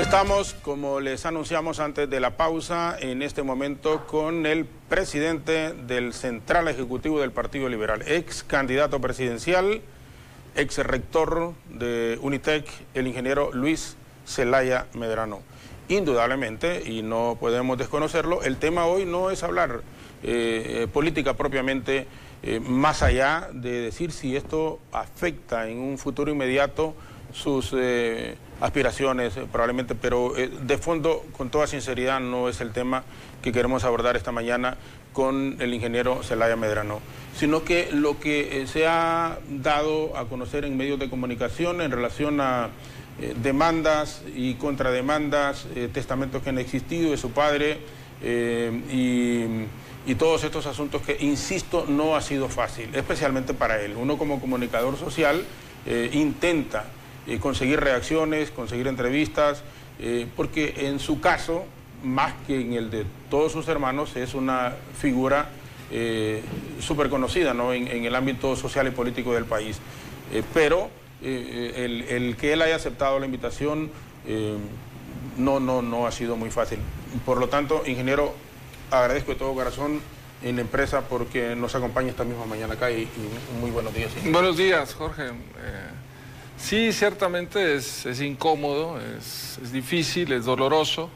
Estamos, como les anunciamos antes de la pausa, en este momento con el presidente del Central Ejecutivo del Partido Liberal, ex candidato presidencial, ex rector de Unitec, el ingeniero Luis Zelaya Medrano. Indudablemente, y no podemos desconocerlo, el tema hoy no es hablar política propiamente, más allá de decir si esto afecta en un futuro inmediato sus aspiraciones probablemente, pero de fondo, con toda sinceridad, no es el tema que queremos abordar esta mañana con el ingeniero Zelaya Medrano, sino que lo que se ha dado a conocer en medios de comunicación en relación a demandas y contrademandas, testamentos que han existido de su padre y todos estos asuntos que, insisto, no ha sido fácil, especialmente para él. Uno como comunicador social intenta conseguir reacciones, conseguir entrevistas, porque en su caso, más que en el de todos sus hermanos, es una figura súper conocida, ¿no?, en el ámbito social y político del país. Pero el que él haya aceptado la invitación no ha sido muy fácil. Por lo tanto, ingeniero, agradezco de todo corazón en la empresa porque nos acompaña esta misma mañana acá y muy buenos días. Buenos días, Jorge. Sí, ciertamente es incómodo, es difícil, es doloroso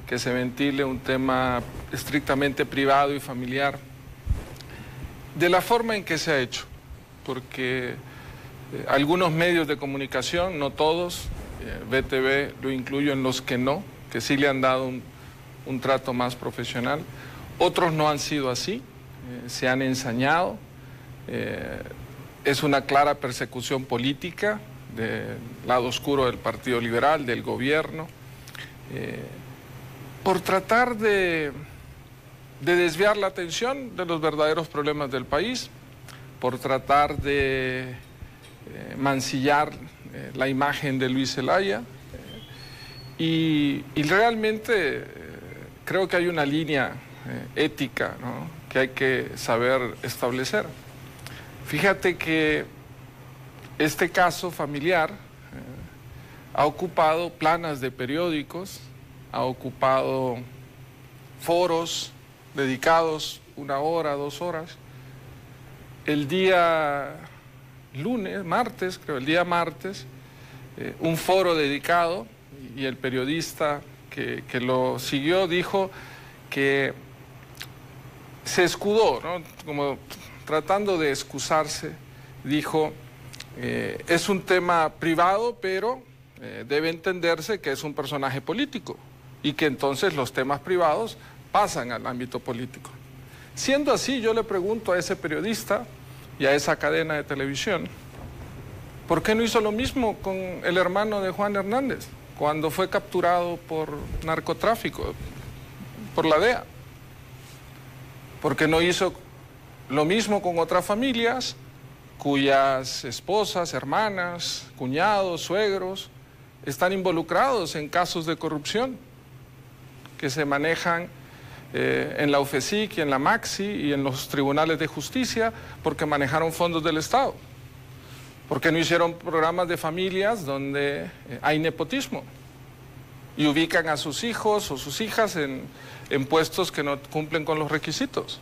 que se ventile un tema estrictamente privado y familiar de la forma en que se ha hecho, porque algunos medios de comunicación, no todos, BTV lo incluyo en los que no, que sí le han dado un trato más profesional, otros no han sido así, se han ensañado. Es una clara persecución política del lado oscuro del Partido Liberal, del gobierno, por tratar de desviar la atención de los verdaderos problemas del país, por tratar de mancillar la imagen de Luis Zelaya, y realmente creo que hay una línea ética, ¿no?, que hay que saber establecer. Fíjate que este caso familiar ha ocupado planas de periódicos, ha ocupado foros dedicados 1 hora, 2 horas. El día martes, un foro dedicado, y el periodista que lo siguió dijo que se escudó, ¿no?, como tratando de excusarse, dijo, es un tema privado, pero debe entenderse que es un personaje político y que entonces los temas privados pasan al ámbito político. Siendo así, yo le pregunto a ese periodista y a esa cadena de televisión, ¿por qué no hizo lo mismo con el hermano de Juan Hernández cuando fue capturado por narcotráfico, por la DEA? ¿Por qué no hizo lo mismo con otras familias cuyas esposas, hermanas, cuñados, suegros están involucrados en casos de corrupción que se manejan en la UFESIC y en la MAXI y en los tribunales de justicia porque manejaron fondos del Estado? ¿Por qué no hicieron programas de familias donde hay nepotismo y ubican a sus hijos o sus hijas en puestos que no cumplen con los requisitos?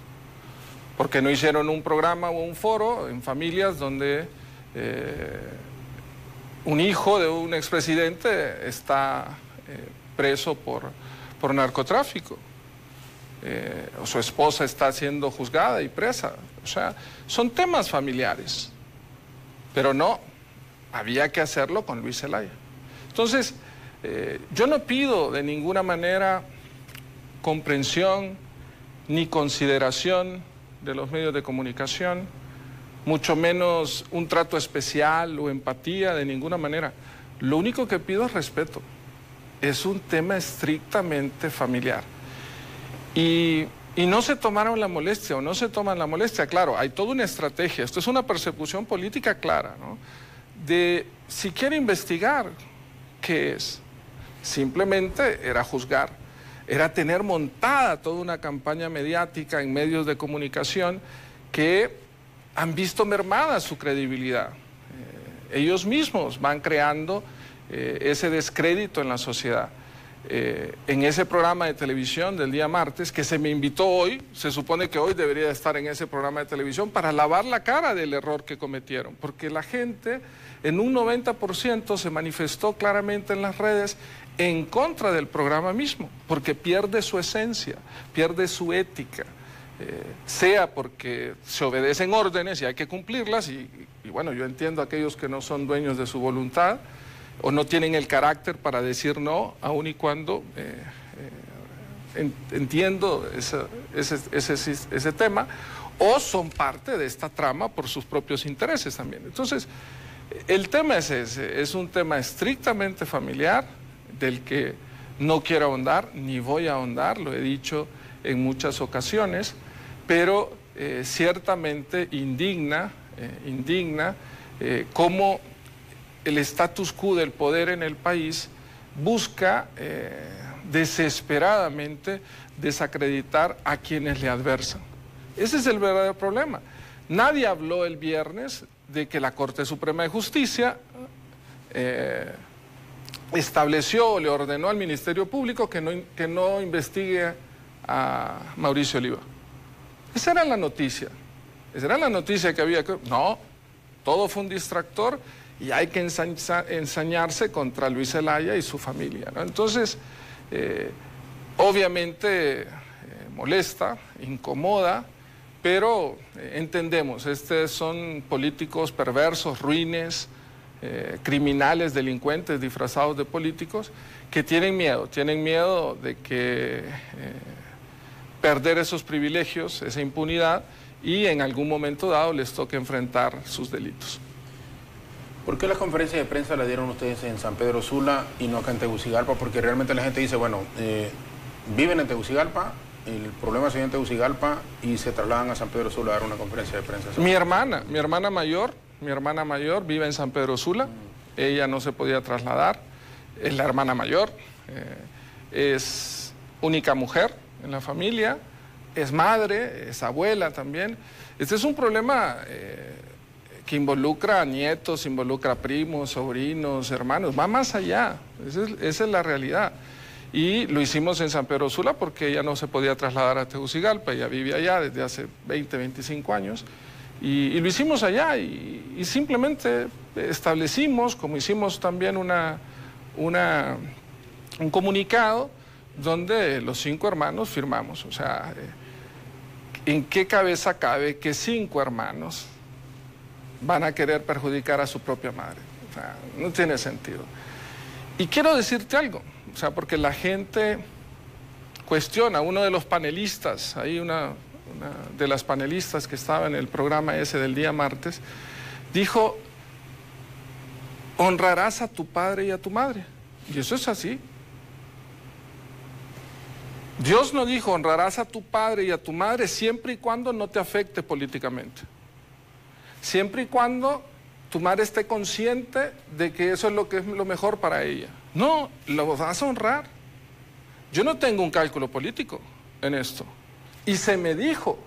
¿Por qué no hicieron un programa o un foro en familias donde un hijo de un expresidente está preso por narcotráfico? O su esposa está siendo juzgada y presa. O sea, son temas familiares. Pero no, había que hacerlo con Luis Zelaya. Entonces, yo no pido de ninguna manera comprensión ni consideración de los medios de comunicación, mucho menos un trato especial o empatía, de ninguna manera. Lo único que pido es respeto. Es un tema estrictamente familiar. Y no se tomaron la molestia o no se toman la molestia. Claro, hay toda una estrategia. Esto es una persecución política clara, ¿no?, de si quiere investigar, ¿qué es? Simplemente era juzgar. Era tener montada toda una campaña mediática en medios de comunicación que han visto mermada su credibilidad. Ellos mismos van creando ese descrédito en la sociedad. En ese programa de televisión del día martes, que se me invitó hoy, se supone que hoy debería estar en ese programa de televisión para lavar la cara del error que cometieron, porque la gente en un 90% se manifestó claramente en las redes en contra del programa mismo, porque pierde su esencia, pierde su ética, sea porque se obedecen órdenes y hay que cumplirlas, y bueno, yo entiendo a aquellos que no son dueños de su voluntad, o no tienen el carácter para decir no, aun y cuando entiendo ese tema, o son parte de esta trama por sus propios intereses también. Entonces, el tema es ese, es un tema estrictamente familiar, del que no quiero ahondar, ni voy a ahondar, lo he dicho en muchas ocasiones, pero ciertamente indigna cómo el status quo del poder en el país busca desesperadamente desacreditar a quienes le adversan. Ese es el verdadero problema. Nadie habló el viernes de que la Corte Suprema de Justicia estableció o le ordenó al Ministerio Público que no investigue a Mauricio Oliva. Esa era la noticia. Esa era la noticia que había. No, todo fue un distractor. Y hay que ensañarse contra Luis Zelaya y su familia, ¿no? Entonces, obviamente molesta, incomoda, pero entendemos, son políticos perversos, ruines, criminales, delincuentes disfrazados de políticos, que tienen miedo de que perder esos privilegios, esa impunidad, y en algún momento dado les toque enfrentar sus delitos. ¿Por qué las conferencias de prensa las dieron ustedes en San Pedro Sula y no acá en Tegucigalpa? Porque realmente la gente dice, bueno, viven en Tegucigalpa, el problema se en Tegucigalpa y se trasladan a San Pedro Sula a dar una conferencia de prensa. Mi hermana mayor vive en San Pedro Sula, ella no se podía trasladar, es la hermana mayor, es única mujer en la familia, es madre, es abuela también. Este es un problema que involucra a nietos, involucra a primos, sobrinos, hermanos, va más allá, esa es la realidad. Y lo hicimos en San Pedro Sula porque ella no se podía trasladar a Tegucigalpa, ella vive allá desde hace 20, 25 años, y lo hicimos allá y simplemente establecimos, como hicimos también un comunicado donde los 5 hermanos firmamos. O sea, ¿en qué cabeza cabe que 5 hermanos van a querer perjudicar a su propia madre? O sea, no tiene sentido. Y quiero decirte algo, o sea, porque la gente cuestiona, uno de los panelistas, ahí una de las panelistas que estaba en el programa ese del día martes, dijo, honrarás a tu padre y a tu madre. Y eso es así. Dios no dijo, honrarás a tu padre y a tu madre siempre y cuando no te afecte políticamente. Siempre y cuando tu madre esté consciente de que eso es lo que es lo mejor para ella. No, lo vas a honrar. Yo no tengo un cálculo político en esto. Y se me dijo,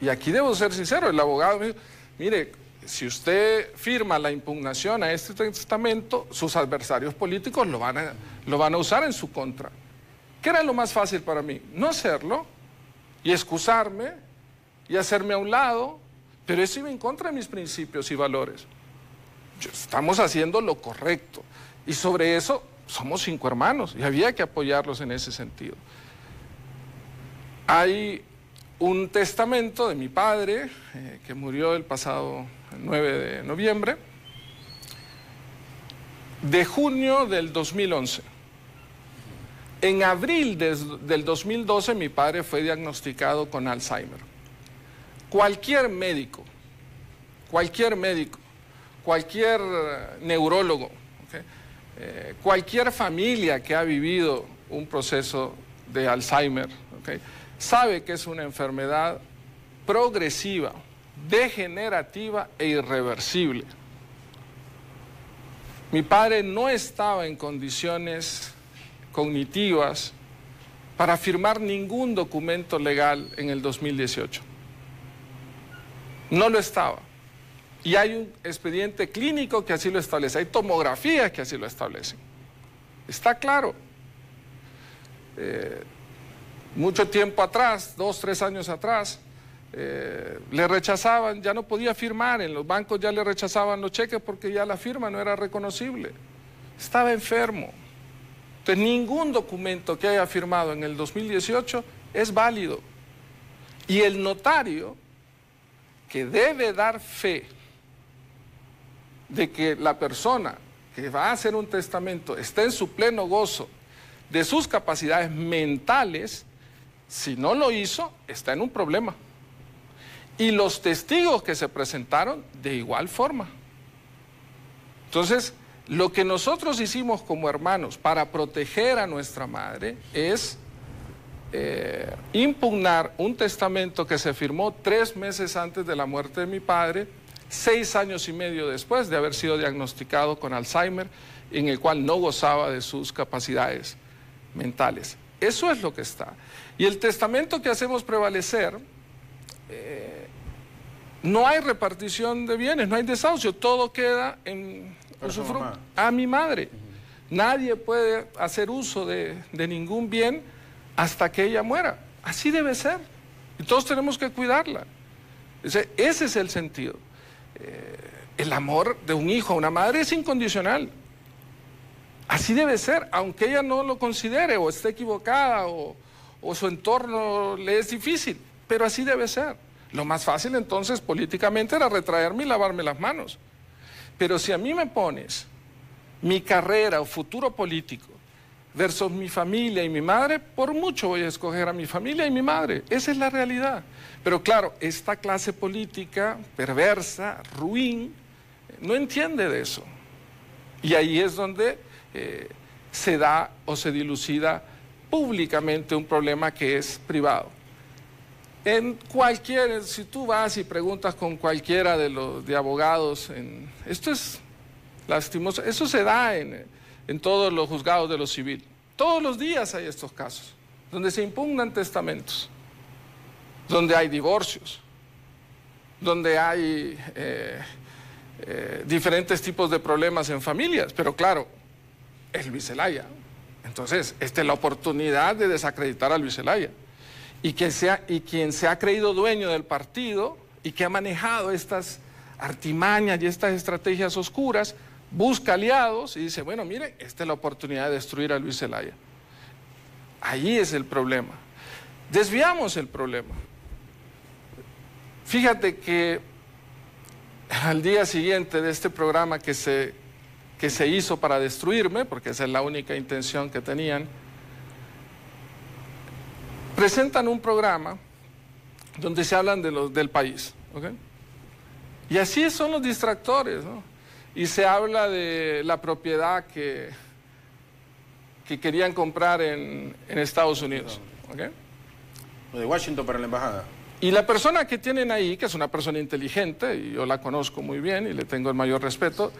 y aquí debo ser sincero, el abogado me dijo, mire, si usted firma la impugnación a este testamento, sus adversarios políticos lo van a usar en su contra. ¿Qué era lo más fácil para mí? No hacerlo y excusarme y hacerme a un lado, pero eso iba en contra de mis principios y valores. Estamos haciendo lo correcto y sobre eso somos 5 hermanos y había que apoyarlos en ese sentido. Hay un testamento de mi padre que murió el pasado 9 de noviembre, de junio del 2011. En abril del 2012 mi padre fue diagnosticado con Alzheimer. Cualquier médico, cualquier neurólogo, ¿okay? Cualquier familia que ha vivido un proceso de Alzheimer, ¿okay? Sabe que es una enfermedad progresiva, degenerativa e irreversible. Mi padre no estaba en condiciones cognitivas para firmar ningún documento legal en el 2018. No lo estaba. Y hay un expediente clínico que así lo establece, hay tomografías que así lo establecen. Está claro. Mucho tiempo atrás, 2, 3 años atrás, le rechazaban, ya no podía firmar, en los bancos ya le rechazaban los cheques porque ya la firma no era reconocible. Estaba enfermo. Entonces, ningún documento que haya firmado en el 2018 es válido. Y el notario, que debe dar fe de que la persona que va a hacer un testamento esté en su pleno gozo de sus capacidades mentales, si no lo hizo, está en un problema. Y los testigos que se presentaron, de igual forma. Entonces, lo que nosotros hicimos como hermanos para proteger a nuestra madre es impugnar un testamento que se firmó 3 meses antes de la muerte de mi padre, 6 años y medio después de haber sido diagnosticado con Alzheimer, en el cual no gozaba de sus capacidades mentales. Eso es lo que está. Y el testamento que hacemos prevalecer, no hay repartición de bienes, no hay desahucio, todo queda en usufructo a mi madre. Nadie puede hacer uso de ningún bien hasta que ella muera. Así debe ser. Y todos tenemos que cuidarla. Ese es el sentido. El amor de un hijo a una madre es incondicional. Así debe ser, aunque ella no lo considere o esté equivocada o su entorno le es difícil, pero así debe ser. Lo más fácil entonces políticamente era retraerme y lavarme las manos. Pero si a mí me pones mi carrera o futuro político versus mi familia y mi madre, por mucho voy a escoger a mi familia y mi madre. Esa es la realidad. Pero claro, esta clase política perversa, ruin, no entiende de eso. Y ahí es donde se da o se dilucida públicamente un problema que es privado. Si tú vas y preguntas con cualquiera de abogados, esto es lastimoso, eso se da en todos los juzgados de lo civil. Todos los días hay estos casos, donde se impugnan testamentos, donde hay divorcios, donde hay diferentes tipos de problemas en familias, pero claro, es Luis Zelaya. Entonces, esta es la oportunidad de desacreditar a Luis Zelaya. Y quien se ha creído dueño del partido y que ha manejado estas artimañas y estas estrategias oscuras, busca aliados y dice, bueno, miren, esta es la oportunidad de destruir a Luis Zelaya. Ahí es el problema. Desviamos el problema. Fíjate que al día siguiente de este programa que se hizo para destruirme, porque esa es la única intención que tenían, presentan un programa donde se hablan del país, ¿ok? Y así son los distractores, ¿no? Y se habla de la propiedad que querían comprar en Estados Unidos, ¿ok? Lo de Washington para la embajada. Y la persona que tienen ahí, que es una persona inteligente, y yo la conozco muy bien y le tengo el mayor respeto,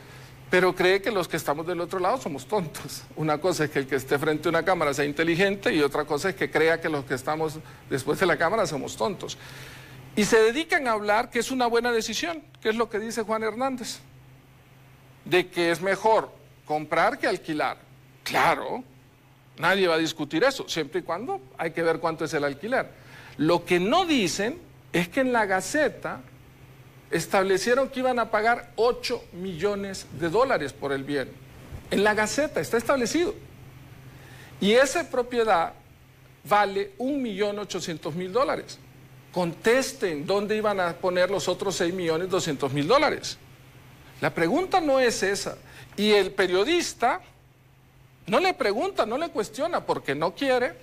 pero cree que los que estamos del otro lado somos tontos. Una cosa es que el que esté frente a una cámara sea inteligente y otra cosa es que crea que los que estamos después de la cámara somos tontos. Y se dedican a hablar que es una buena decisión, que es lo que dice Juan Hernández, de que es mejor comprar que alquilar. Claro, nadie va a discutir eso, siempre y cuando hay que ver cuánto es el alquiler. Lo que no dicen es que en la Gaceta establecieron que iban a pagar $8 millones por el bien. En la Gaceta está establecido. Y esa propiedad vale $1.800.000. Contesten dónde iban a poner los otros $6.200.000. La pregunta no es esa. Y el periodista no le pregunta, no le cuestiona, porque no quiere,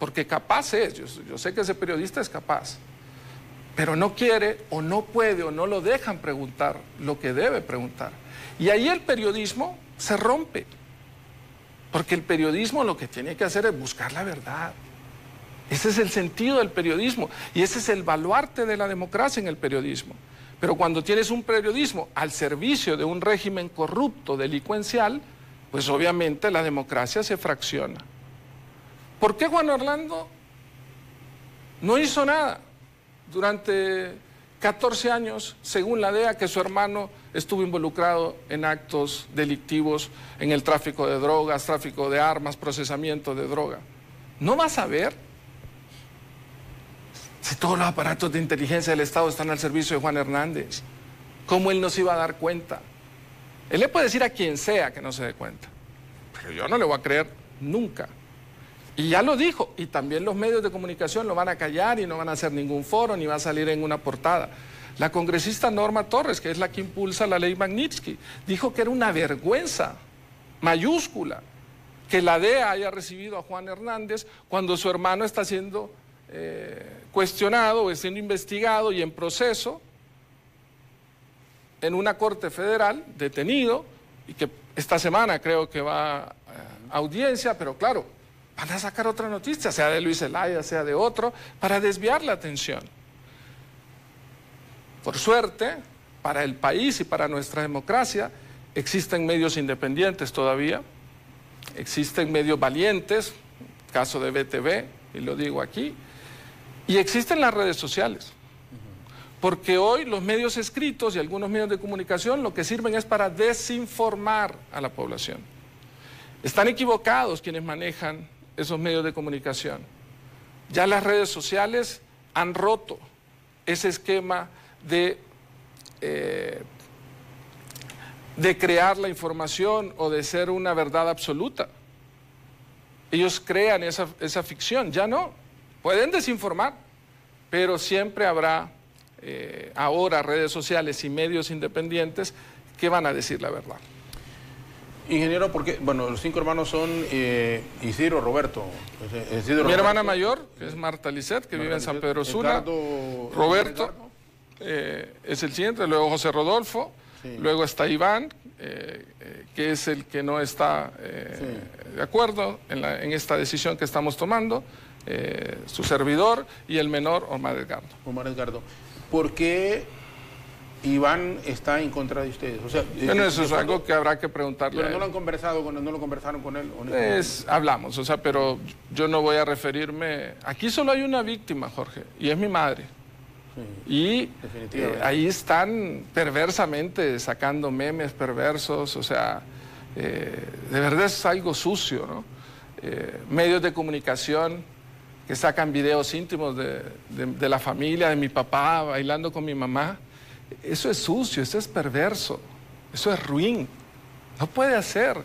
porque capaz es. Yo sé que ese periodista es capaz. Pero no quiere o no puede o no lo dejan preguntar lo que debe preguntar. Y ahí el periodismo se rompe. Porque el periodismo lo que tiene que hacer es buscar la verdad. Ese es el sentido del periodismo y ese es el baluarte de la democracia en el periodismo. Pero cuando tienes un periodismo al servicio de un régimen corrupto, delincuencial, pues obviamente la democracia se fracciona. ¿Por qué Juan Orlando no hizo nada durante 14 años, según la DEA, que su hermano estuvo involucrado en actos delictivos, en el tráfico de drogas, tráfico de armas, procesamiento de droga. ¿No va a saber? Si todos los aparatos de inteligencia del Estado están al servicio de Juan Hernández, ¿cómo él no se iba a dar cuenta? Él le puede decir a quien sea que no se dé cuenta, pero yo no le voy a creer nunca. Y ya lo dijo, y también los medios de comunicación lo van a callar y no van a hacer ningún foro, ni va a salir en una portada. La congresista Norma Torres, que es la que impulsa la ley Magnitsky, dijo que era una vergüenza mayúscula que la DEA haya recibido a Juan Hernández cuando su hermano está siendo cuestionado o siendo investigado y en proceso en una corte federal, detenido, y que esta semana creo que va a audiencia, pero claro, van a sacar otra noticia, sea de Luis Zelaya, sea de otro, para desviar la atención. Por suerte, para el país y para nuestra democracia, existen medios independientes todavía, existen medios valientes, caso de BTV, y lo digo aquí, y existen las redes sociales. Porque hoy los medios escritos y algunos medios de comunicación lo que sirven es para desinformar a la población. Están equivocados quienes manejan esos medios de comunicación. Ya las redes sociales han roto ese esquema de crear la información o de ser una verdad absoluta. Ellos crean esa ficción, ya no. Pueden desinformar, pero siempre habrá ahora redes sociales y medios independientes que van a decir la verdad. Ingeniero, porque, bueno, los 5 hermanos son Isidro, Roberto. Mi hermana mayor, que es Marta Lisset, que vive en San Pedro Sula. Roberto es el siguiente, luego José Rodolfo, sí. Luego está Iván, que es el que no está de acuerdo en esta decisión que estamos tomando, su servidor, y el menor, Omar Edgardo. Omar Edgardo. ¿Por qué Iván está en contra de ustedes? O sea, bueno, eso es algo que habrá que preguntarle. Pero no lo han conversado con él, no lo conversaron con él. Hablamos, o sea, pero yo no voy a referirme. Aquí solo hay una víctima, Jorge, y es mi madre. Sí, y ahí están perversamente sacando memes perversos, o sea, de verdad es algo sucio, ¿no? Medios de comunicación que sacan videos íntimos de la familia, de mi papá bailando con mi mamá. Eso es sucio, eso es perverso, eso es ruin. No puede hacer.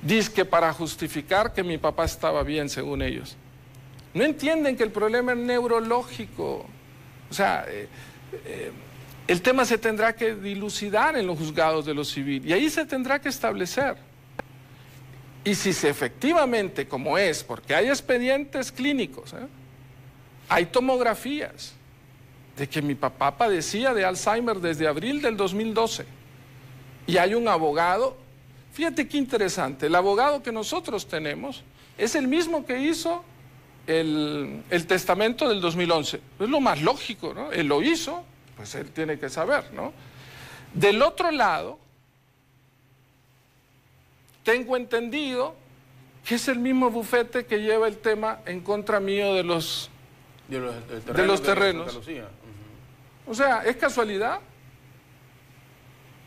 Dice que para justificar que mi papá estaba bien, según ellos. No entienden que el problema es neurológico. O sea, el tema se tendrá que dilucidar en los juzgados de lo civil y ahí se tendrá que establecer. Y si efectivamente, como es, porque hay expedientes clínicos, hay tomografías de que mi papá padecía de Alzheimer desde abril del 2012. Y hay un abogado, fíjate qué interesante, el abogado que nosotros tenemos es el mismo que hizo el testamento del 2011. Es lo más lógico, ¿no? Él lo hizo, pues él tiene que saber, ¿no? Del otro lado, tengo entendido que es el mismo bufete que lleva el tema en contra mío de los terrenos. O sea, ¿es casualidad?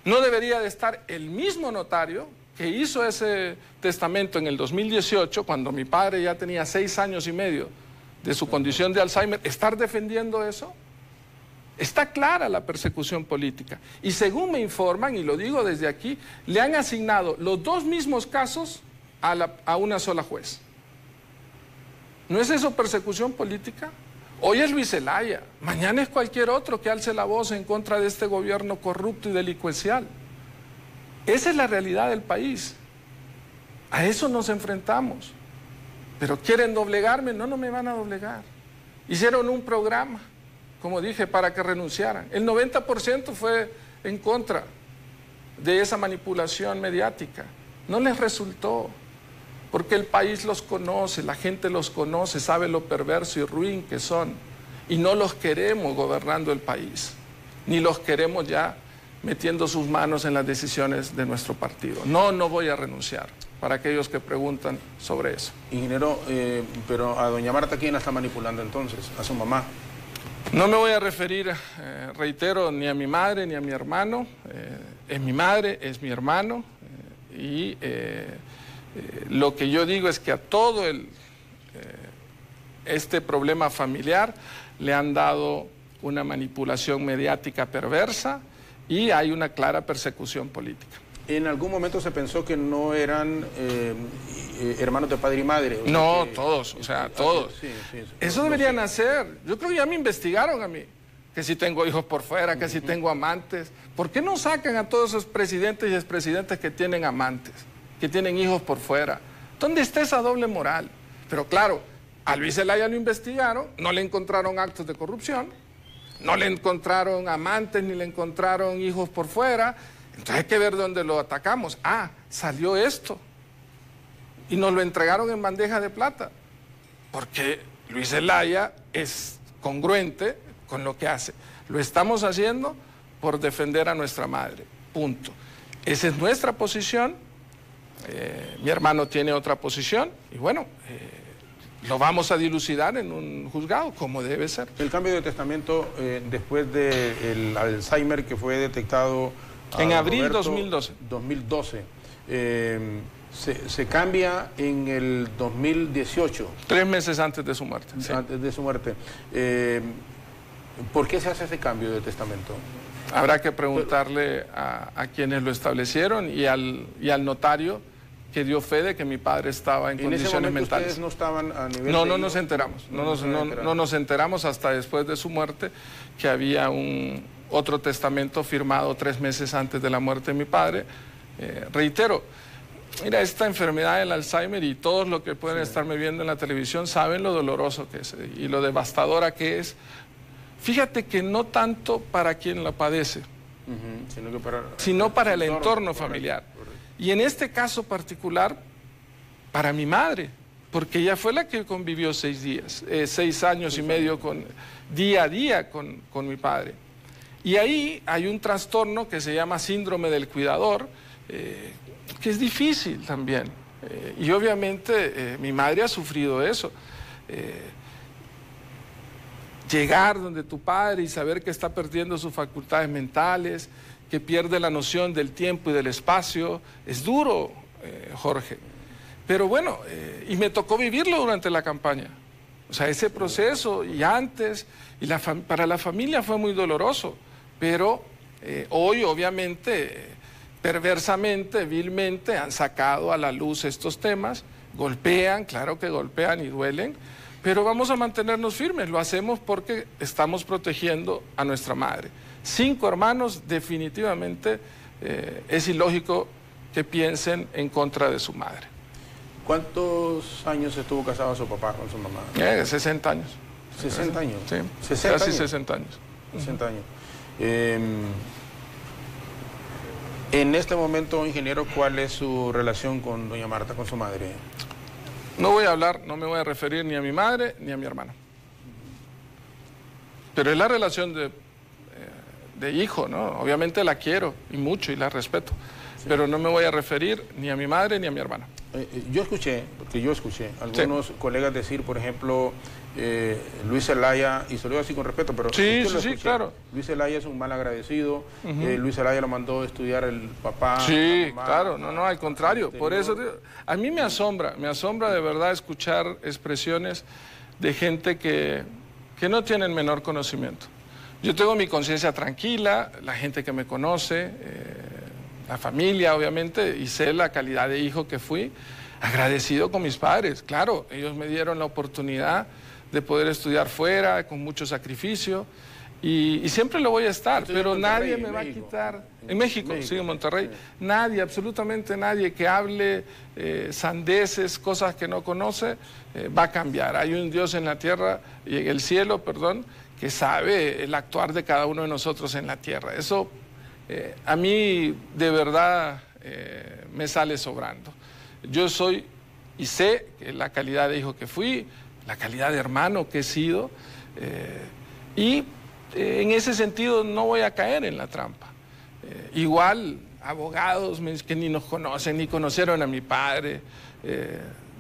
¿No debería de estar el mismo notario que hizo ese testamento en el 2018, cuando mi padre ya tenía 6 años y medio de su condición de Alzheimer, estar defendiendo eso? Está clara la persecución política. Y según me informan, y lo digo desde aquí, le han asignado los 2 mismos casos a una sola juez. ¿No es eso persecución política? Hoy es Luis Zelaya, mañana es cualquier otro que alce la voz en contra de este gobierno corrupto y delincuencial. Esa es la realidad del país. A eso nos enfrentamos. Pero quieren doblegarme, no me van a doblegar. Hicieron un programa, como dije, para que renunciaran. El 90% fue en contra de esa manipulación mediática. No les resultó, porque el país los conoce, la gente los conoce, sabe lo perverso y ruin que son. Y no los queremos gobernando el país, ni los queremos ya metiendo sus manos en las decisiones de nuestro partido. No voy a renunciar, para aquellos que preguntan sobre eso. Ingeniero, pero a doña Marta, ¿quién la está manipulando entonces? ¿A su mamá? No me voy a referir, reitero, ni a mi madre ni a mi hermano. Es mi madre, es mi hermano. Y lo que yo digo es que a todo este problema familiar le han dado una manipulación mediática perversa y hay una clara persecución política. ¿En algún momento se pensó que no eran hermanos de padre y madre? O no, que, todos, o sea, todos. Sí, eso deberían hacer. Yo creo que ya me investigaron a mí, que si tengo hijos por fuera, que si tengo amantes. ¿Por qué no sacan a todos esos presidentes y expresidentes que tienen amantes, que tienen hijos por fuera? ¿Dónde está esa doble moral? Pero claro, a Luis Zelaya lo investigaron, no le encontraron actos de corrupción, no le encontraron amantes ni le encontraron hijos por fuera. Entonces hay que ver dónde lo atacamos. Ah, salió esto. Y nos lo entregaron en bandeja de plata. Porque Luis Zelaya es congruente con lo que hace. Lo estamos haciendo por defender a nuestra madre. Punto. Esa es nuestra posición. Mi hermano tiene otra posición. Y bueno, lo vamos a dilucidar en un juzgado, como debe ser. El cambio de testamento después del Alzheimer que fue detectado en abril de 2012. 2012. Se cambia en el 2018. 3 meses antes de su muerte. Sí. Antes de su muerte. ¿Por qué se hace ese cambio de testamento? Habrá que preguntarle a quienes lo establecieron y al notario que dio fe de que mi padre estaba en condiciones mentales. ¿Ustedes no estaban a nivel No nos enteramos. No nos enteramos hasta después de su muerte que había otro testamento firmado 3 meses antes de la muerte de mi padre. Reitero, mira, esta enfermedad del Alzheimer y todos los que pueden estarme viendo en la televisión saben lo doloroso que es y lo devastadora que es. Fíjate que no tanto para quien la padece, sino para el entorno familiar. Correcto. Y en este caso particular, para mi madre, porque ella fue la que convivió 6 años y medio día a día con mi padre. Y ahí hay un trastorno que se llama síndrome del cuidador, que es difícil también. Y obviamente mi madre ha sufrido eso. Llegar donde tu padre y saber que está perdiendo sus facultades mentales, que pierde la noción del tiempo y del espacio, es duro, Jorge. Pero bueno, y me tocó vivirlo durante la campaña. O sea, ese proceso y antes, para la familia fue muy doloroso. Pero hoy, obviamente, perversamente, vilmente, han sacado a la luz estos temas, golpean, claro que golpean y duelen, pero vamos a mantenernos firmes, lo hacemos porque estamos protegiendo a nuestra madre. 5 hermanos, definitivamente es ilógico que piensen en contra de su madre. ¿Cuántos años estuvo casado su papá con su mamá? 60 años. ¿60 años? Sí, 60 casi años. 60 años. 60 años. En este momento, ingeniero, ¿cuál es su relación con doña Marta, con su madre? No voy a hablar, no me voy a referir ni a mi madre ni a mi hermano. Pero es la relación de hijo, ¿no? Obviamente la quiero y mucho y la respeto, sí. Pero no me voy a referir ni a mi madre ni a mi hermana. Yo escuché algunos colegas decir, por ejemplo, Luis Zelaya, y se lo digo así con respeto, pero sí, claro. Luis Zelaya es un mal agradecido, Luis Zelaya lo mandó a estudiar el papá. Sí, mamá, claro, no, al contrario. Por eso a mí me asombra de verdad escuchar expresiones de gente que no tienen menor conocimiento. Yo tengo mi conciencia tranquila, la gente que me conoce, la familia obviamente, y sé la calidad de hijo que fui, agradecido con mis padres. Claro, ellos me dieron la oportunidad de poder estudiar fuera, con mucho sacrificio, y siempre lo voy a estar, pero nadie me va a quitar. En México, sí, en Monterrey. Sí. Nadie, absolutamente nadie que hable sandeces, cosas que no conoce, va a cambiar. Hay un Dios en la tierra, y en el cielo, perdón, que sabe el actuar de cada uno de nosotros en la tierra. Eso a mí de verdad me sale sobrando. Yo soy y sé que la calidad de hijo que fui, la calidad de hermano que he sido, y en ese sentido no voy a caer en la trampa. Igual abogados que ni nos conocen, ni conocieron a mi padre,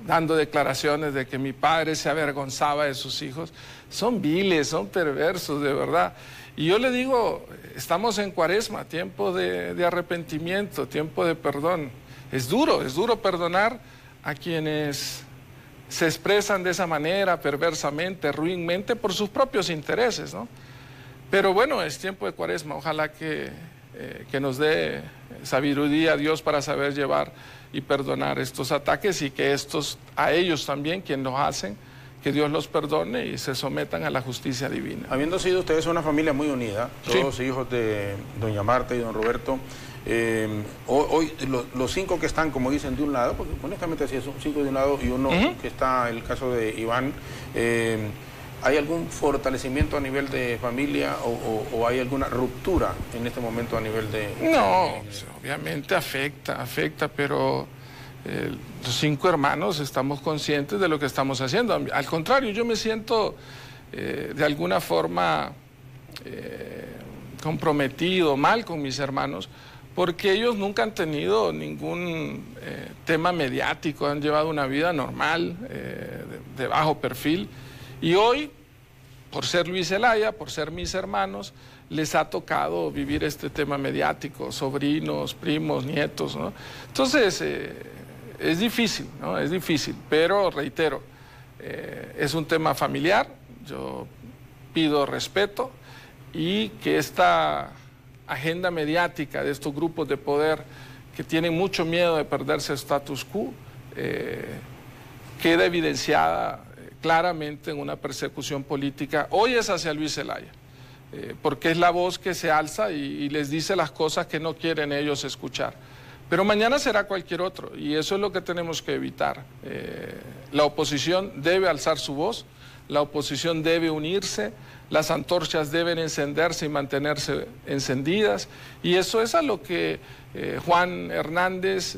dando declaraciones de que mi padre se avergonzaba de sus hijos. Son viles, son perversos, de verdad. Y yo le digo, estamos en Cuaresma, tiempo de arrepentimiento, tiempo de perdón. Es duro perdonar a quienes se expresan de esa manera, perversamente, ruinmente, por sus propios intereses, ¿no? Pero bueno, es tiempo de Cuaresma, ojalá que nos dé sabiduría a Dios para saber llevar y perdonar estos ataques, y que a ellos también, quienes los hacen, que Dios los perdone y se sometan a la justicia divina. Habiendo sido ustedes una familia muy unida, todos sí, hijos de doña Marta y don Roberto, hoy los 5 que están, como dicen, de un lado, porque honestamente sí, son 5 de un lado y uno que está, el caso de Iván, ¿hay algún fortalecimiento a nivel de familia o hay alguna ruptura en este momento a nivel de...? No, obviamente afecta, pero los 5 hermanos estamos conscientes de lo que estamos haciendo. Al contrario, yo me siento de alguna forma comprometido, mal con mis hermanos, porque ellos nunca han tenido ningún tema mediático, han llevado una vida normal, de bajo perfil. Y hoy, por ser Luis Zelaya, por ser mis hermanos, les ha tocado vivir este tema mediático, sobrinos, primos, nietos, ¿no? Entonces, es difícil, ¿no? Es difícil, pero reitero, es un tema familiar, yo pido respeto y que esta agenda mediática de estos grupos de poder que tienen mucho miedo de perderse el status quo, queda evidenciada claramente en una persecución política. Hoy es hacia Luis Zelaya, porque es la voz que se alza y les dice las cosas que no quieren ellos escuchar. Pero mañana será cualquier otro, y eso es lo que tenemos que evitar. La oposición debe alzar su voz, la oposición debe unirse, las antorchas deben encenderse y mantenerse encendidas, y eso es a lo que Juan Hernández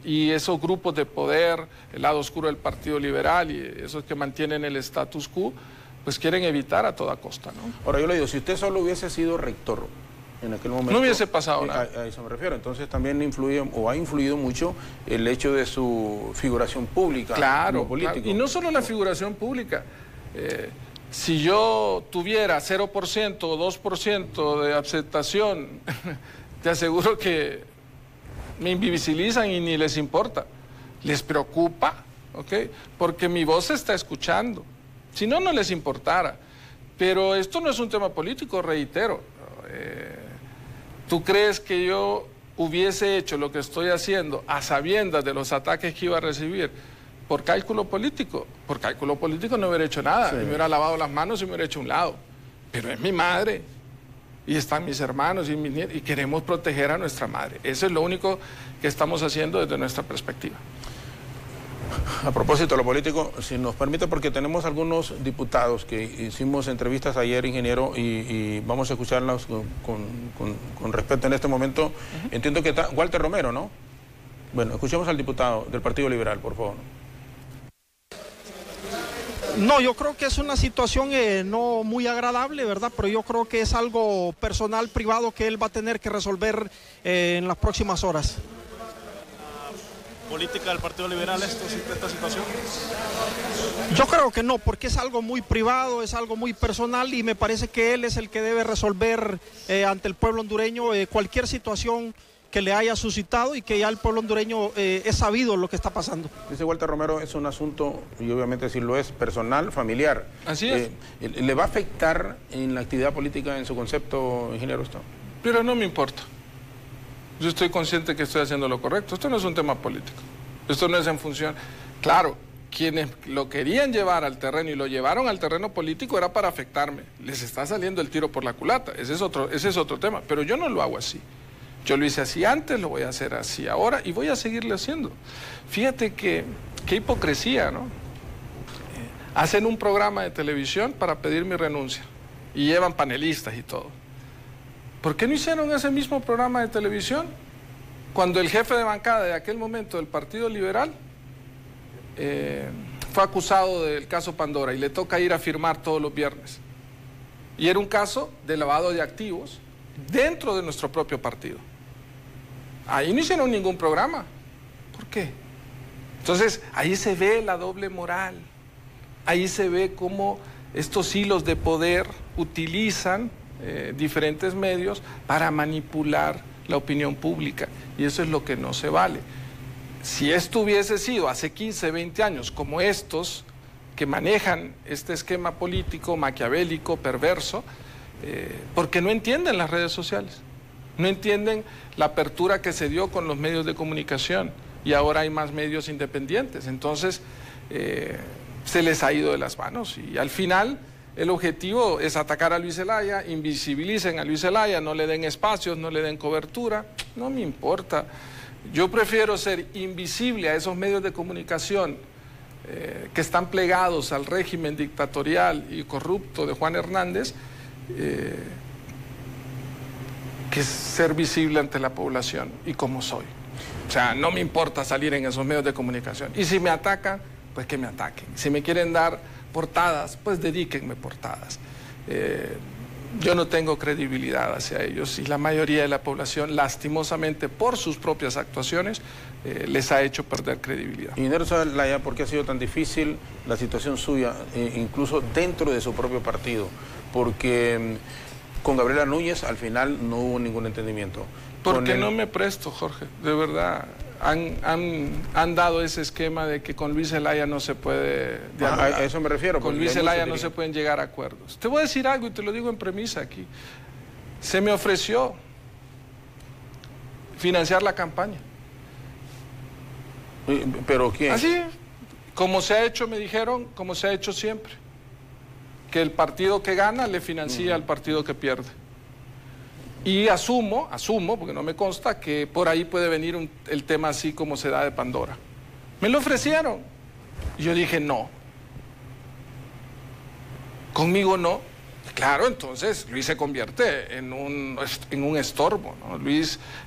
y esos grupos de poder, el lado oscuro del Partido Liberal y esos que mantienen el status quo, pues quieren evitar a toda costa, ¿no? Ahora yo le digo, si usted solo hubiese sido rector en aquel momento, no hubiese pasado nada. A eso me refiero. Entonces también influye o ha influido mucho el hecho de su figuración pública. Claro, como político. Claro. Y no solo la figuración pública. Si yo tuviera 0% o 2% de aceptación, te aseguro que me invisibilizan y ni les importa. Les preocupa, ¿ok? Porque mi voz se está escuchando. Si no, no les importara. Pero esto no es un tema político, reitero. ¿Tú crees que yo hubiese hecho lo que estoy haciendo a sabiendas de los ataques que iba a recibir por cálculo político? Por cálculo político no hubiera hecho nada, sí. Me hubiera lavado las manos y me hubiera hecho a un lado. Pero es mi madre, y están mis hermanos y mis nietos, y queremos proteger a nuestra madre. Eso es lo único que estamos haciendo desde nuestra perspectiva. A propósito de lo político, si nos permite, porque tenemos algunos diputados que hicimos entrevistas ayer, ingeniero, y vamos a escucharlos con respeto en este momento. Entiendo que está Walter Romero, ¿no? Bueno, escuchemos al diputado del Partido Liberal, por favor. No, yo creo que es una situación no muy agradable, ¿verdad? Pero yo creo que es algo personal, privado, que él va a tener que resolver en las próximas horas. ¿Política del Partido Liberal esta situación? Yo creo que no, porque es algo muy privado, es algo muy personal, y me parece que él es el que debe resolver ante el pueblo hondureño cualquier situación que le haya suscitado, y que ya el pueblo hondureño es sabido lo que está pasando. Dice Walter Romero, es un asunto, y obviamente sí lo es, personal, familiar. Así es. ¿Le va a afectar en la actividad política, en su concepto, ingeniero? Pero no me importa. Yo estoy consciente que estoy haciendo lo correcto. Esto no es un tema político. Esto no es en función... Claro, quienes lo querían llevar al terreno y lo llevaron al terreno político era para afectarme. Les está saliendo el tiro por la culata. Ese es otro tema. Pero yo no lo hago así. Yo lo hice así antes, lo voy a hacer así ahora y voy a seguirlo haciendo. Fíjate qué hipocresía, ¿no? Hacen un programa de televisión para pedir mi renuncia y llevan panelistas y todo. ¿Por qué no hicieron ese mismo programa de televisión cuando el jefe de bancada de aquel momento del Partido Liberal fue acusado del caso Pandora y le toca ir a firmar todos los viernes? Y era un caso de lavado de activos dentro de nuestro propio partido. Ahí no hicieron ningún programa. ¿Por qué? Entonces, ahí se ve la doble moral, ahí se ve cómo estos hilos de poder utilizan diferentes medios para manipular la opinión pública, y eso es lo que no se vale. Si esto hubiese sido hace 15, 20 años, como estos que manejan este esquema político, maquiavélico, perverso, porque no entienden las redes sociales, no entienden la apertura que se dio con los medios de comunicación, y ahora hay más medios independientes, entonces se les ha ido de las manos, y al final el objetivo es atacar a Luis Zelaya, invisibilicen a Luis Zelaya, no le den espacios, no le den cobertura, no me importa. Yo prefiero ser invisible a esos medios de comunicación que están plegados al régimen dictatorial y corrupto de Juan Hernández, que ser visible ante la población, y como soy. O sea, no me importa salir en esos medios de comunicación. Y si me atacan, pues que me ataquen. Si me quieren dar portadas, pues dedíquenme portadas. Yo no tengo credibilidad hacia ellos, y la mayoría de la población, lastimosamente, por sus propias actuaciones, les ha hecho perder credibilidad. Ingeniero Zelaya, ¿por qué ha sido tan difícil la situación suya, incluso dentro de su propio partido? Porque con Gabriela Núñez al final no hubo ningún entendimiento. Porque no me presto, Jorge, de verdad. Han dado ese esquema de que con Luis Zelaya no se puede dialogar. A eso me refiero. Con Luis Zelaya no se pueden llegar a acuerdos. Te voy a decir algo y te lo digo en premisa aquí. Se me ofreció financiar la campaña. ¿Pero quién? Así, como se ha hecho, me dijeron, como se ha hecho siempre. Que el partido que gana le financia al partido que pierde. Y asumo, porque no me consta, que por ahí puede venir el tema así como se da de Pandora. Me lo ofrecieron. Y yo dije, no. Conmigo no. Claro, entonces Luis se convierte en un estorbo, ¿no?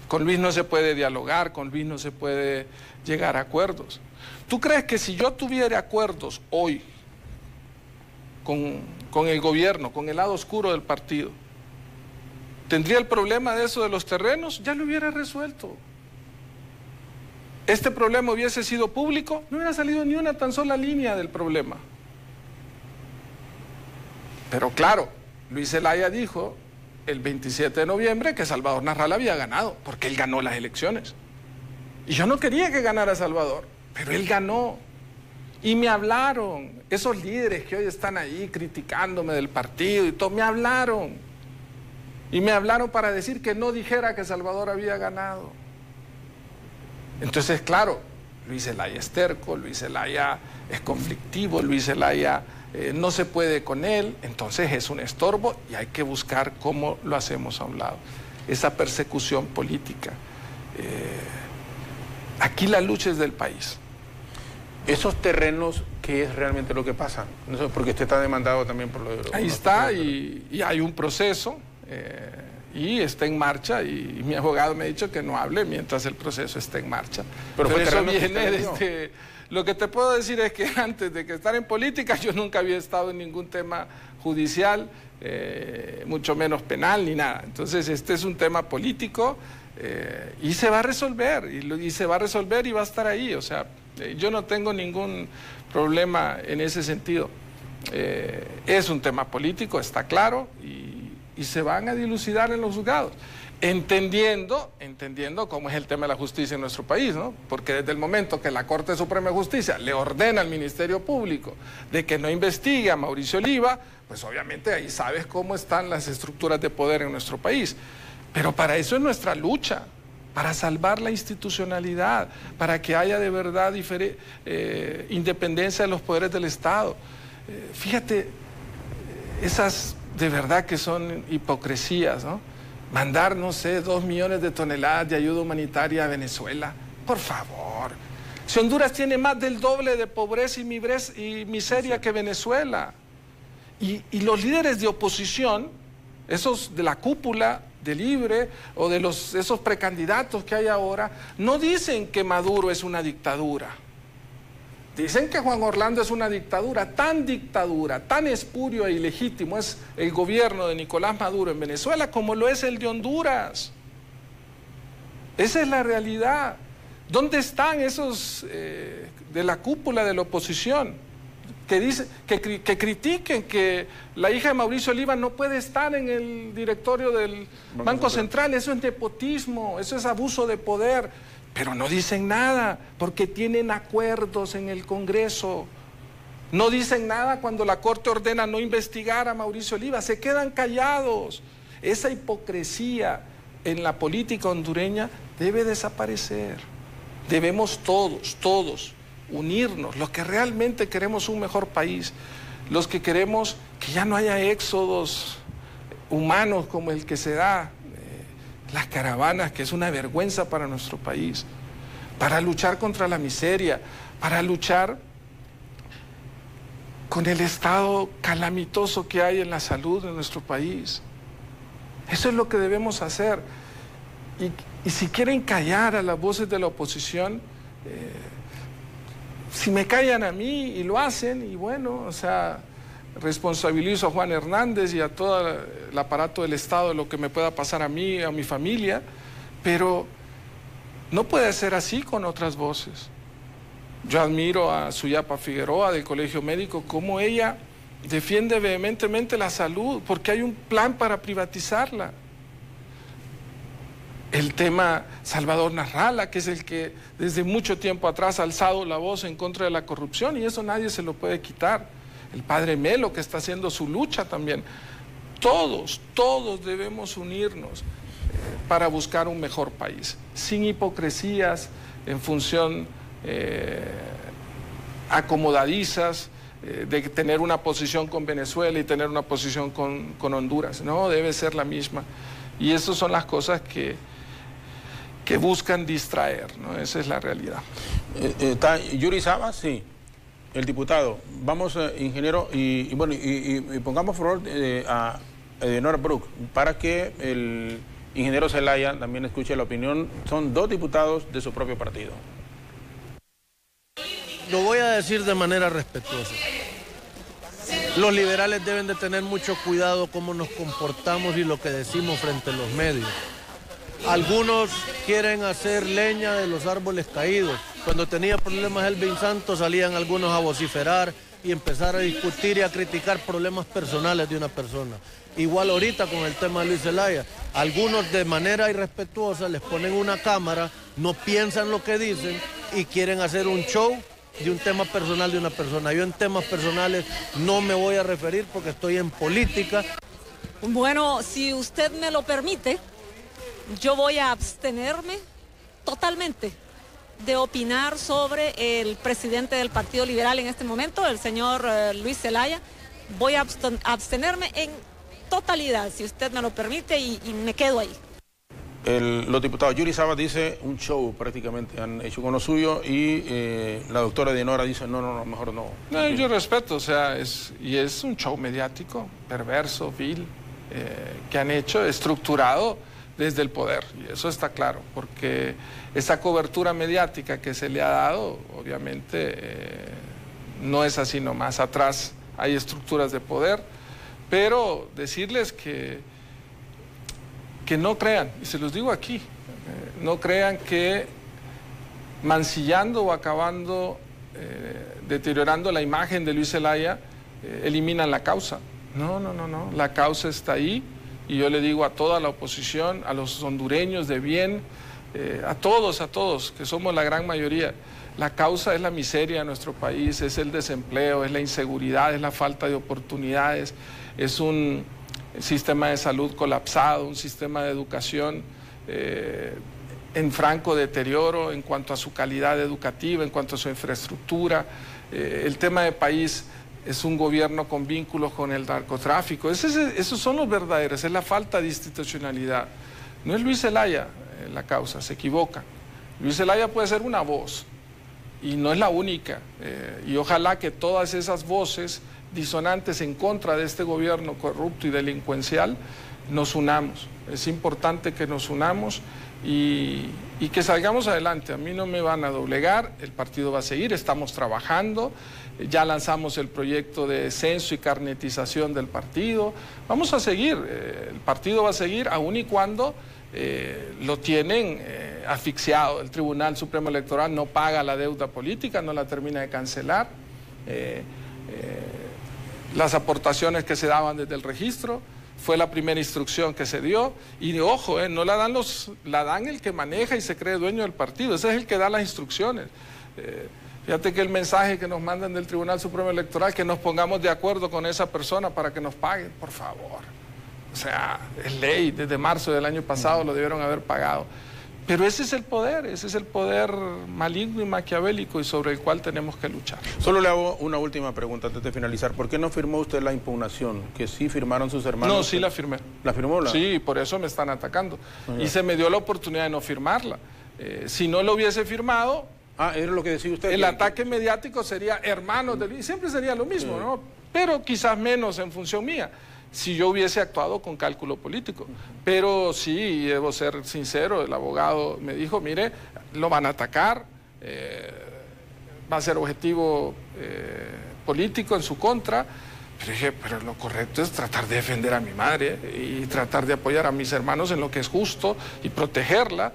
Con Luis no se puede dialogar, con Luis no se puede llegar a acuerdos. ¿Tú crees que si yo tuviera acuerdos hoy con el gobierno, con el lado oscuro del partido, tendría el problema de eso de los terrenos? Ya lo hubiera resuelto. Este problema hubiese sido público, no hubiera salido ni una tan sola línea del problema. Pero claro, Luis Zelaya dijo el 27 de noviembre que Salvador Narral había ganado, porque él ganó las elecciones. Y yo no quería que ganara Salvador, pero él ganó. Y me hablaron, esos líderes que hoy están ahí criticándome del partido y todo, me hablaron. Y me hablaron para decir que no dijera que Salvador había ganado. Entonces, claro, Luis Zelaya es terco, Luis Zelaya es conflictivo, Luis Zelaya no se puede con él, entonces es un estorbo y hay que buscar cómo lo hacemos a un lado. Esa persecución política. Aquí la lucha es del país. Esos terrenos, ¿qué es realmente lo que pasa? No sé, porque usted está demandado también por lo de... Ahí está, y hay un proceso, y está en marcha, y mi abogado me ha dicho que no hable mientras el proceso esté en marcha. Pero eso viene desde... Lo que te puedo decir es que antes de que estar en política yo nunca había estado en ningún tema judicial, mucho menos penal ni nada. Entonces este es un tema político y se va a resolver, y se va a resolver y va a estar ahí. O sea, yo no tengo ningún problema en ese sentido. Es un tema político, está claro, y se van a dilucidar en los juzgados. Entendiendo cómo es el tema de la justicia en nuestro país, ¿no? Porque desde el momento que la Corte Suprema de Justicia le ordena al Ministerio Público de que no investigue a Mauricio Oliva, pues obviamente ahí sabes cómo están las estructuras de poder en nuestro país. Pero para eso es nuestra lucha, para salvar la institucionalidad, para que haya de verdad independencia de los poderes del Estado. Fíjate, esas de verdad que son hipocresías, ¿no? Mandar, no sé, 2 millones de toneladas de ayuda humanitaria a Venezuela. Por favor. Si Honduras tiene más del doble de pobreza y miseria que Venezuela. Y los líderes de oposición, esos de la cúpula de Libre o de esos precandidatos que hay ahora, no dicen que Maduro es una dictadura. Dicen que Juan Orlando es una dictadura, tan espurio e ilegítimo es el gobierno de Nicolás Maduro en Venezuela como lo es el de Honduras. Esa es la realidad. ¿Dónde están esos de la cúpula de la oposición que critiquen que la hija de Mauricio Oliva no puede estar en el directorio del Banco Central? Eso es nepotismo, eso es abuso de poder, pero no dicen nada porque tienen acuerdos en el Congreso. No dicen nada cuando la Corte ordena no investigar a Mauricio Oliva, se quedan callados. Esa hipocresía en la política hondureña debe desaparecer. Debemos todos unirnos, los que realmente queremos un mejor país, los que queremos que ya no haya éxodos humanos como el que se da, las caravanas, que es una vergüenza para nuestro país, para luchar contra la miseria, para luchar con el estado calamitoso que hay en la salud de nuestro país. Eso es lo que debemos hacer. Y si quieren callar a las voces de la oposición, si me callan a mí y lo hacen, y bueno, o sea, responsabilizo a Juan Hernández y a todo el aparato del Estado de lo que me pueda pasar a mí, a mi familia, pero no puede ser así con otras voces. Yo admiro a Suyapa Figueroa del Colegio Médico, cómo ella defiende vehementemente la salud, porque hay un plan para privatizarla. El tema Salvador Narrala, que es el que desde mucho tiempo atrás ha alzado la voz en contra de la corrupción, y eso nadie se lo puede quitar. El padre Melo, que está haciendo su lucha también. Todos debemos unirnos para buscar un mejor país, sin hipocresías en función acomodadizas, de tener una posición con Venezuela y tener una posición con Honduras. No, debe ser la misma. Y esas son las cosas que buscan distraer, ¿no? Esa es la realidad. Está Yuri Sabas, sí, el diputado. Vamos, ingeniero, y pongamos por favor a Eleonora Brook para que el ingeniero Zelaya también escuche la opinión. Son dos diputados de su propio partido. Lo voy a decir de manera respetuosa. Los liberales deben de tener mucho cuidado cómo nos comportamos y lo que decimos frente a los medios. Algunos quieren hacer leña de los árboles caídos. Cuando tenía problemas Elvin Santos salían algunos a vociferar y empezar a discutir y a criticar problemas personales de una persona. Igual ahorita con el tema de Luis Zelaya. Algunos de manera irrespetuosa les ponen una cámara, no piensan lo que dicen y quieren hacer un show de un tema personal de una persona. Yo en temas personales no me voy a referir porque estoy en política. Bueno, si usted me lo permite, yo voy a abstenerme totalmente de opinar sobre el presidente del Partido Liberal en este momento, el señor Luis Zelaya. Voy a abstenerme en totalidad, si usted me lo permite, y me quedo ahí. Los diputados, Yuri Sabas dice un show prácticamente, han hecho con lo suyo, y la doctora Eleonora dice no, mejor no. No, yo respeto, o sea, es un show mediático, perverso, vil, que han hecho, estructurado desde el poder, y eso está claro, porque esa cobertura mediática que se le ha dado, obviamente, no es así nomás. Atrás hay estructuras de poder, pero decirles que no crean, y se los digo aquí, no crean que mancillando o acabando, deteriorando la imagen de Luis Zelaya, eliminan la causa. No, la causa está ahí, y yo le digo a toda la oposición, a los hondureños de bien, a todos, que somos la gran mayoría, la causa es la miseria de nuestro país, es el desempleo, es la inseguridad, es la falta de oportunidades, es un sistema de salud colapsado, un sistema de educación en franco deterioro en cuanto a su calidad educativa, en cuanto a su infraestructura. El tema de país es un gobierno con vínculos con el narcotráfico. Esos son los verdaderos, es la falta de institucionalidad. No es Luis Zelaya la causa, se equivoca. Luis Zelaya puede ser una voz y no es la única. Y ojalá que todas esas voces disonantes en contra de este gobierno corrupto y delincuencial nos unamos. Es importante que nos unamos y que salgamos adelante. A mí no me van a doblegar, el partido va a seguir, estamos trabajando, ya lanzamos el proyecto de censo y carnetización del partido. Vamos a seguir, el partido va a seguir aun y cuando lo tienen asfixiado. El Tribunal Supremo Electoral no paga la deuda política, no la termina de cancelar. Las aportaciones que se daban desde el registro, fue la primera instrucción que se dio, y ojo, no la dan la dan el que maneja y se cree dueño del partido, ese es el que da las instrucciones. Fíjate que el mensaje que nos mandan del Tribunal Supremo Electoral, que nos pongamos de acuerdo con esa persona para que nos paguen, por favor. O sea, es ley, desde marzo del año pasado lo debieron haber pagado. Pero ese es el poder maligno y maquiavélico y sobre el cual tenemos que luchar. Solo le hago una última pregunta antes de finalizar. ¿Por qué no firmó usted la impugnación? Que sí firmaron sus hermanos. No, sí la firmé. ¿La firmó? Sí, por eso me están atacando. Y se me dio la oportunidad de no firmarla. Si no lo hubiese firmado... era lo que decía usted. El ataque mediático sería hermanos del... Y siempre sería lo mismo, ¿no? Pero quizás menos en función mía, si yo hubiese actuado con cálculo político. Pero sí, debo ser sincero, el abogado me dijo, mire, lo van a atacar, va a ser objetivo político en su contra. Pero dije, pero lo correcto es tratar de defender a mi madre y tratar de apoyar a mis hermanos en lo que es justo y protegerla.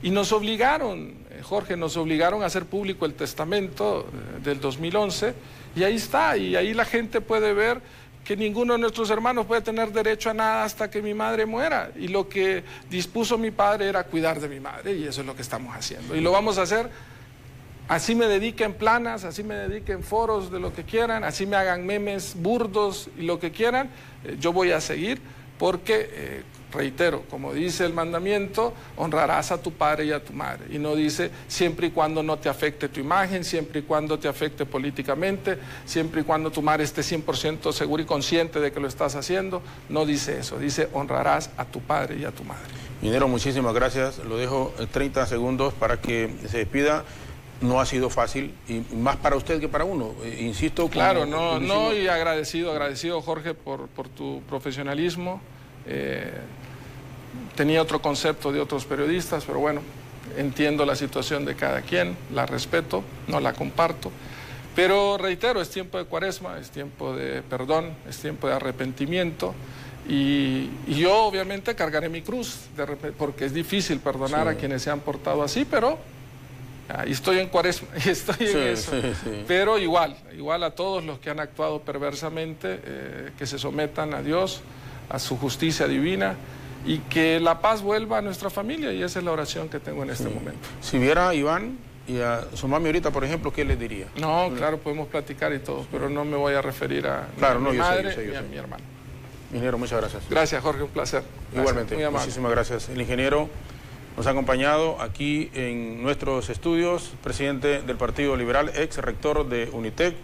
Y nos obligaron, Jorge, nos obligaron a hacer público el testamento del 2011, y ahí está, y ahí la gente puede ver que ninguno de nuestros hermanos puede tener derecho a nada hasta que mi madre muera, y lo que dispuso mi padre era cuidar de mi madre, y eso es lo que estamos haciendo, y lo vamos a hacer, así me dedique en planas, así me dedique en foros de lo que quieran, así me hagan memes burdos y lo que quieran, yo voy a seguir, porque, reitero, como dice el mandamiento, honrarás a tu padre y a tu madre. Y no dice siempre y cuando no te afecte tu imagen, siempre y cuando te afecte políticamente, siempre y cuando tu madre esté 100% segura y consciente de que lo estás haciendo. No dice eso, dice honrarás a tu padre y a tu madre. Ingeniero, muchísimas gracias. Lo dejo 30 segundos para que se despida. No ha sido fácil, y más para usted que para uno, insisto. Claro, no, y agradecido Jorge por tu profesionalismo. Tenía otro concepto de otros periodistas, pero bueno, entiendo la situación de cada quien, la respeto, no la comparto. Pero reitero, es tiempo de Cuaresma, es tiempo de perdón, es tiempo de arrepentimiento. Y yo obviamente cargaré mi cruz, porque es difícil perdonar a quienes se han portado así, pero... Y estoy en Cuaresma, y estoy en eso. Pero igual a todos los que han actuado perversamente, que se sometan a Dios, a su justicia divina, y que la paz vuelva a nuestra familia, y esa es la oración que tengo en este momento. Si viera a Iván y a su mami ahorita, por ejemplo, ¿qué les diría? No, claro, podemos platicar y todo, pero no me voy a referir a mi madre ni a mi hermano. Ingeniero, muchas gracias. Gracias, Jorge, un placer. Gracias. Igualmente, muchísimas gracias. El ingeniero nos ha acompañado aquí en nuestros estudios, presidente del Partido Liberal, ex rector de Unitec.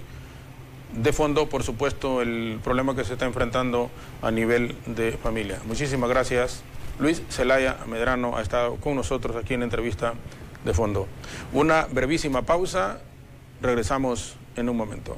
De fondo, por supuesto, el problema que se está enfrentando a nivel de familia. Muchísimas gracias. Luis Zelaya Medrano ha estado con nosotros aquí en la entrevista de fondo. Una brevísima pausa, regresamos en un momento.